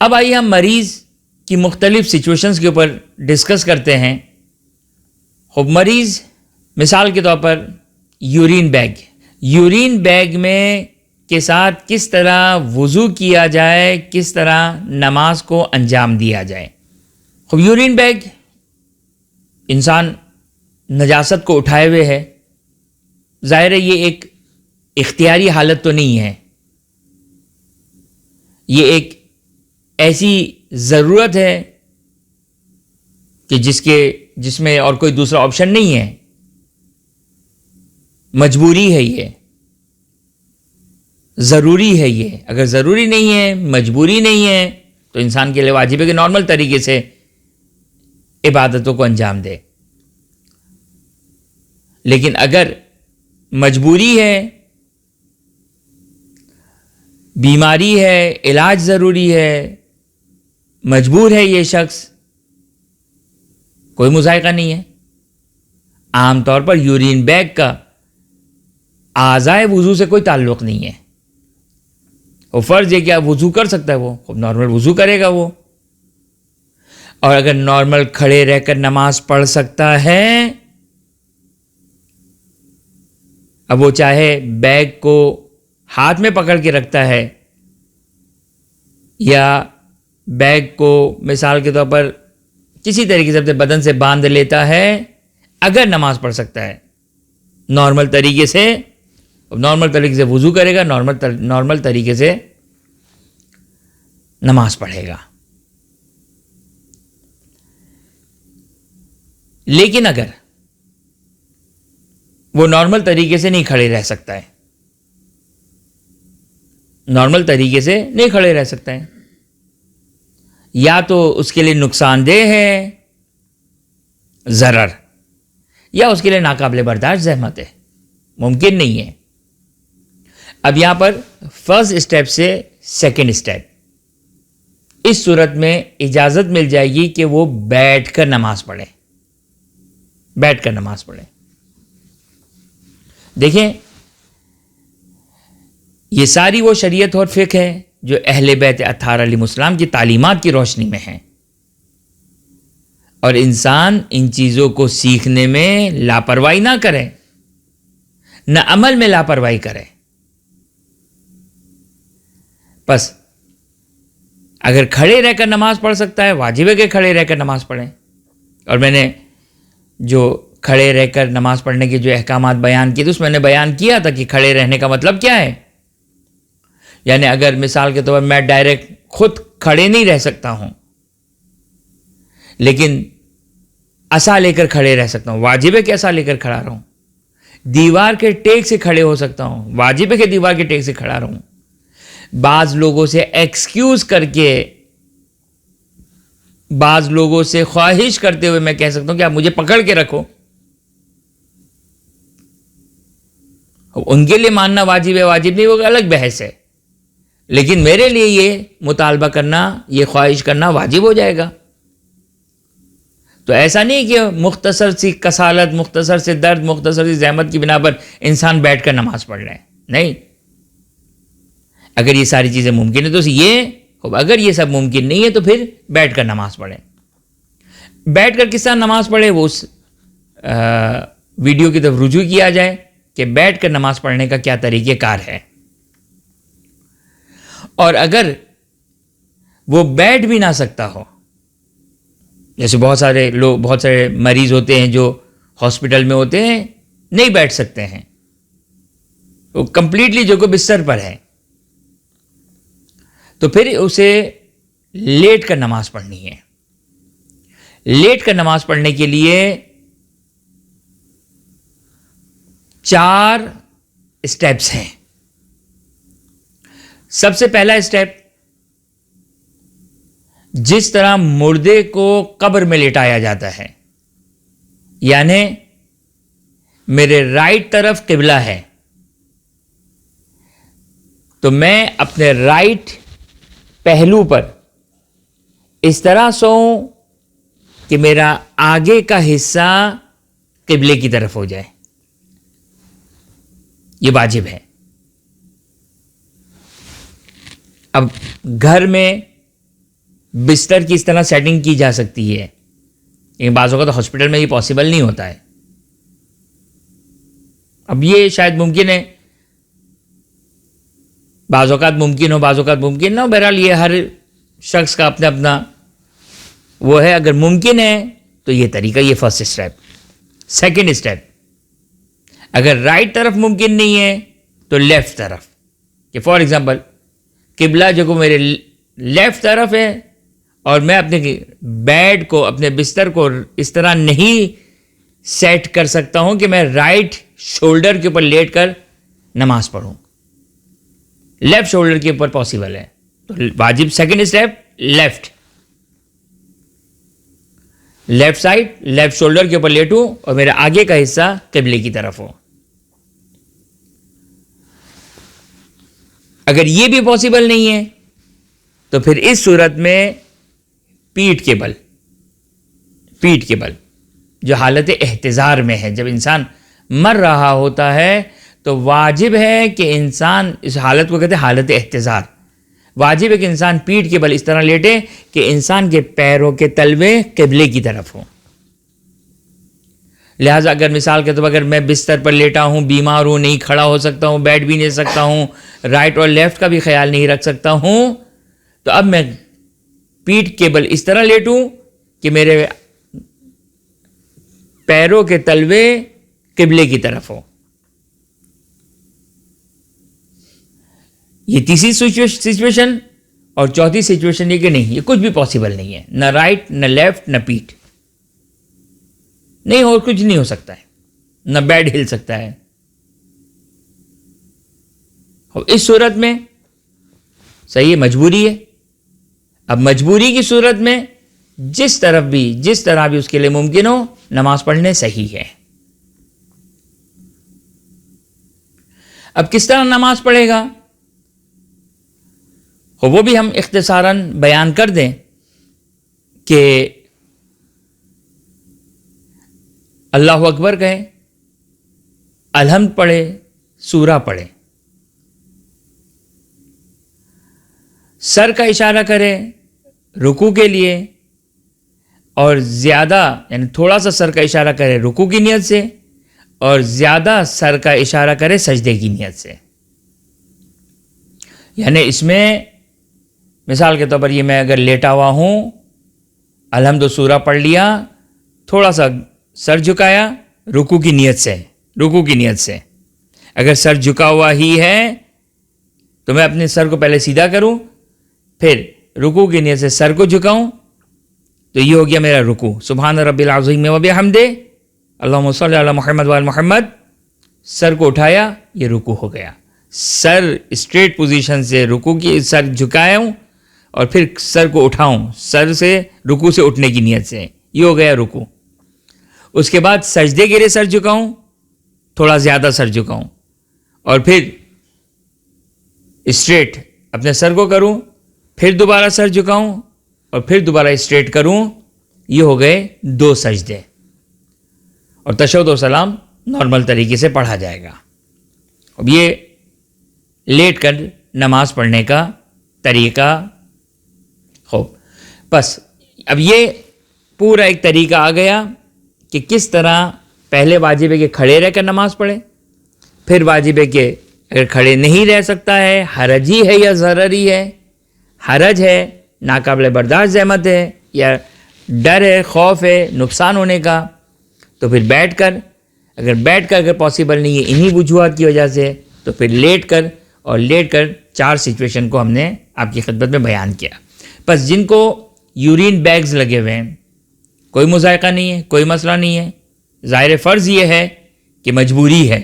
اب آئیے ہم مریض کی مختلف سچویشنز کے اوپر ڈسکس کرتے ہیں. خب مریض مثال کے طور پر یورین بیگ میں کے ساتھ کس طرح وضو کیا جائے, کس طرح نماز کو انجام دیا جائے. خب یورین بیگ انسان نجاست کو اٹھائے ہوئے ہے. ظاہر ہے یہ ایک اختیاری حالت تو نہیں ہے, یہ ایک ایسی ضرورت ہے کہ جس میں اور کوئی دوسرا آپشن نہیں ہے, مجبوری ہے, یہ ضروری ہے. یہ اگر ضروری نہیں ہے, مجبوری نہیں ہے, تو انسان کے لیے واجب ہے کہ نارمل طریقے سے عبادتوں کو انجام دے. لیکن اگر مجبوری ہے, بیماری ہے, علاج ضروری ہے, مجبور ہے یہ شخص, کوئی مذائقہ نہیں ہے. عام طور پر یورین بیگ کا اعضائے وضو سے کوئی تعلق نہیں ہے. وہ فرض ہے کہ آپ وضو کر سکتا ہے, وہ خوب نارمل وضو کرے گا وہ. اور اگر نارمل کھڑے رہ کر نماز پڑھ سکتا ہے, اب وہ چاہے بیگ کو ہاتھ میں پکڑ کے رکھتا ہے یا بیگ کو مثال کے طور پر کسی طریقے سے اپنے بدن سے باندھ لیتا ہے, اگر نماز پڑھ سکتا ہے نارمل طریقے سے وضو کرے گا, نارمل طریقے سے نماز پڑھے گا. لیکن اگر وہ نارمل طریقے سے نہیں کھڑے رہ سکتا ہے, نارمل طریقے سے نہیں کھڑے رہ سکتا ہے, یا تو اس کے لیے نقصان دہ ہے ضرر, یا اس کے لیے ناقابل برداشت زحمت ہے, ممکن نہیں ہے. اب یہاں پر فرسٹ اسٹیپ سے سیکنڈ اسٹیپ, اس صورت میں اجازت مل جائے گی کہ وہ بیٹھ کر نماز پڑھے. دیکھیں, یہ ساری وہ شریعت اور فقہ ہے جو اہل بیت اطہار علیہ السلام کی تعلیمات کی روشنی میں ہیں, اور انسان ان چیزوں کو سیکھنے میں لاپرواہی نہ کرے, نہ عمل میں لاپرواہی کرے. بس اگر کھڑے رہ کر نماز پڑھ سکتا ہے, واجب ہے کہ کھڑے رہ کر نماز پڑھیں. اور میں نے جو کھڑے رہ کر نماز پڑھنے کے جو احکامات بیان کیے تھے, اس میں نے بیان کیا تھا کہ کھڑے رہنے کا مطلب کیا ہے. یعنی اگر مثال کے طور پر میں ڈائریکٹ خود کھڑے نہیں رہ سکتا ہوں, لیکن عصا لے کر کھڑے رہ سکتا ہوں, واجب ہے کہ عصا لے کر کھڑا رہوں. دیوار کے ٹیک سے کھڑے ہو سکتا ہوں, واجب ہے کہ دیوار کے ٹیک سے کھڑا رہوں. بعض لوگوں سے ایکسکیوز کر کے, بعض لوگوں سے خواہش کرتے ہوئے میں کہہ سکتا ہوں کہ آپ مجھے پکڑ کے رکھو. ان کے لیے ماننا واجب ہے واجب نہیں, وہ الگ بحث ہے. لیکن میرے لیے یہ مطالبہ کرنا, یہ خواہش کرنا واجب ہو جائے گا. تو ایسا نہیں کہ مختصر سی کسالت, مختصر سے درد, مختصر سی زحمت کی بنا پر انسان بیٹھ کر نماز پڑھ رہے ہیں. نہیں, اگر یہ ساری چیزیں ممکن ہے تو یہ, اگر یہ سب ممکن نہیں ہے تو پھر بیٹھ کر نماز پڑھیں. بیٹھ کر کس طرح نماز پڑھے, وہ اس ویڈیو کی طرف رجوع کیا جائے کہ بیٹھ کر نماز پڑھنے کا کیا طریقہ کار ہے. اور اگر وہ بیٹھ بھی نہ سکتا ہو, جیسے بہت سارے مریض ہوتے ہیں جو ہاسپٹل میں ہوتے ہیں, نہیں بیٹھ سکتے ہیں, وہ کمپلیٹلی جو کہ بستر پر ہے, تو پھر اسے لیٹ کر نماز پڑھنی ہے. لیٹ کر نماز پڑھنے کے لیے 4 اسٹیپس ہیں. سب سے پہلا اسٹیپ, جس طرح مردے کو قبر میں لیٹایا جاتا ہے, یعنی میرے رائٹ طرف قبلہ ہے, تو میں اپنے رائٹ پہلو پر اس طرح سوؤں کہ میرا آگے کا حصہ قبلے کی طرف ہو جائے. یہ واجب ہے. اب گھر میں بستر کی اس طرح سیٹنگ کی جا سکتی ہے، لیکن بعض اوقات ہاسپٹل میں یہ پاسبل نہیں ہوتا ہے. اب یہ شاید ممکن ہے، بعض اوقات ممکن ہو، بعض اوقات ممکن نہ ہو. بہرحال یہ ہر شخص کا اپنا اپنا وہ ہے. اگر ممکن ہے تو یہ طریقہ، یہ فرسٹ اسٹیپ. سیکنڈ اسٹیپ، اگر رائٹ طرف ممکن نہیں ہے تو لیفٹ طرف. کہ فار ایگزامپل قبلہ جو کو میرے لیفٹ طرف ہے اور میں اپنے بیڈ کو، اپنے بستر کو اس طرح نہیں سیٹ کر سکتا ہوں کہ میں رائٹ شولڈر کے اوپر لیٹ کر نماز پڑھوں. لیفٹ شولڈر کے اوپر پاسبل ہے تو واجب second step left side, left shoulder کے اوپر لیٹوں اور میرا آگے کا حصہ قبلے کی طرف ہو. اگر یہ بھی پاسبل نہیں ہے تو پھر اس صورت میں پیٹھ کے بل جو حالت احتضار میں ہے، جب انسان مر رہا ہوتا ہے تو واجب ہے کہ انسان اس حالت کو کہتے ہیں حالت احتضار. واجب ہے کہ انسان پیٹھ کے بل اس طرح لیٹے کہ انسان کے پیروں کے تلوے قبلے کی طرف ہوں. لہٰذا اگر مثال کے طور پر اگر میں بستر پر لیٹا ہوں، بیمار ہوں، نہیں کھڑا ہو سکتا ہوں، بیٹھ بھی نہیں سکتا ہوں، رائٹ اور لیفٹ کا بھی خیال نہیں رکھ سکتا ہوں، تو اب میں پیٹھ کے بل اس طرح لیٹوں کہ میرے پیروں کے تلوے قبلے کی طرف ہو. یہ تیسری سچویشن. اور چوتھی سچویشن یہ کہ نہیں، یہ کچھ بھی پاسبل نہیں ہے، نہ رائٹ نہ لیفٹ نہ پیٹھ، نہیں، اور کچھ نہیں ہو سکتا ہے، نہ بیڈ ہل سکتا ہے. اور اس صورت میں صحیح مجبوری ہے. اب مجبوری کی صورت میں جس طرح بھی اس کے لیے ممکن ہو نماز پڑھنے صحیح ہے. اب کس طرح نماز پڑھے گا وہ بھی ہم اختصاراً بیان کر دیں کہ اللہ اکبر کہے، الحمد پڑھے، سورہ پڑھے، سر کا اشارہ کرے رکوع کے لیے، اور زیادہ یعنی تھوڑا سا سر کا اشارہ کرے رکوع کی نیت سے، اور زیادہ سر کا اشارہ کرے سجدے کی نیت سے. یعنی اس میں مثال کے طور پر یہ میں اگر لیٹا ہوا ہوں، الحمد سورہ پڑھ لیا، تھوڑا سا سر جھکایا رکوع کی نیت سے. اگر سر جھکا ہوا ہی ہے تو میں اپنے سر کو پہلے سیدھا کروں، پھر رکوع کی نیت سے سر کو جھکاؤں، تو یہ ہو گیا میرا رکوع. سبحان ربی العظیم و بحمدہ، اللہم صلی علی محمد و آل محمد. سر کو اٹھایا، یہ رکوع ہو گیا. سر اسٹریٹ پوزیشن سے رکوع کی سر جھکایا ہوں اور پھر سر کو اٹھاؤں، سر سے رکوع سے اٹھنے کی نیت سے، یہ ہو گیا رکوع. اس کے بعد سجدے کے لیے سر جھکاؤں، تھوڑا زیادہ سر جھکاؤں، اور پھر اسٹریٹ اپنے سر کو کروں، پھر دوبارہ سر جھکاؤں اور پھر دوبارہ اسٹریٹ کروں. یہ ہو گئے 2 سجدے. اور تشہد و سلام نارمل طریقے سے پڑھا جائے گا. اب یہ لیٹ کر نماز پڑھنے کا طریقہ. خوب، بس اب یہ پورا ایک طریقہ آ گیا کہ کس طرح پہلے واجب ہے کہ کھڑے رہ کر نماز پڑھے، پھر واجب ہے کہ اگر کھڑے نہیں رہ سکتا ہے، حرجی ہے یا ضرری ہے، حرج ہے، ناقابل برداشت زحمت ہے، یا ڈر ہے، خوف ہے نقصان ہونے کا، تو پھر بیٹھ کر اگر پاسبل نہیں ہے انہی وجوہات کی وجہ سے تو پھر لیٹ کر 4 سچویشن کو ہم نے آپ کی خدمت میں بیان کیا. بس جن کو یورین بیگز لگے ہوئے ہیں کوئی مذائقہ نہیں ہے، کوئی مسئلہ نہیں ہے. ظاہر فرض یہ ہے کہ مجبوری ہے.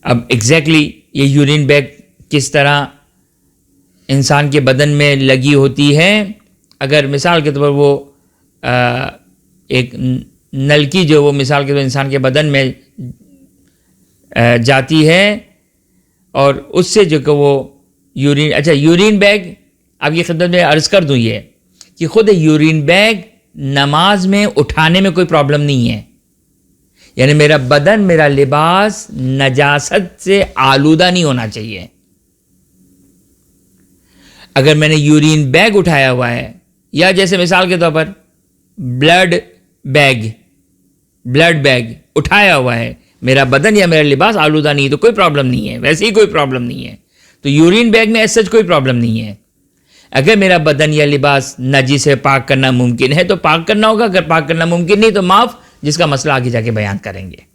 اب ایگزیکٹلی یہ یورین بیگ کس طرح انسان کے بدن میں لگی ہوتی ہے، اگر مثال کے طور پر وہ ایک نلکی جو وہ مثال کے طور پر انسان کے بدن میں جاتی ہے اور اس سے جو کہ وہ یورین بیگ آپ کی خدمت میں عرض کر دوں یہ کہ خود یورین بیگ نماز میں اٹھانے میں کوئی پرابلم نہیں ہے. یعنی میرا بدن، میرا لباس نجاست سے آلودہ نہیں ہونا چاہیے. اگر میں نے یورین بیگ اٹھایا ہوا ہے، یا جیسے مثال کے طور پر بلڈ بیگ اٹھایا ہوا ہے، میرا بدن یا میرا لباس آلودہ نہیں تو کوئی پرابلم نہیں ہے، ویسے ہی کوئی پرابلم نہیں ہے. تو یورین بیگ میں ایز سچ کوئی پرابلم نہیں ہے. اگر میرا بدن یا لباس نجس سے پاک کرنا ممکن ہے تو پاک کرنا ہوگا، اگر پاک کرنا ممکن نہیں تو معاف، جس کا مسئلہ آگے جا کے بیان کریں گے.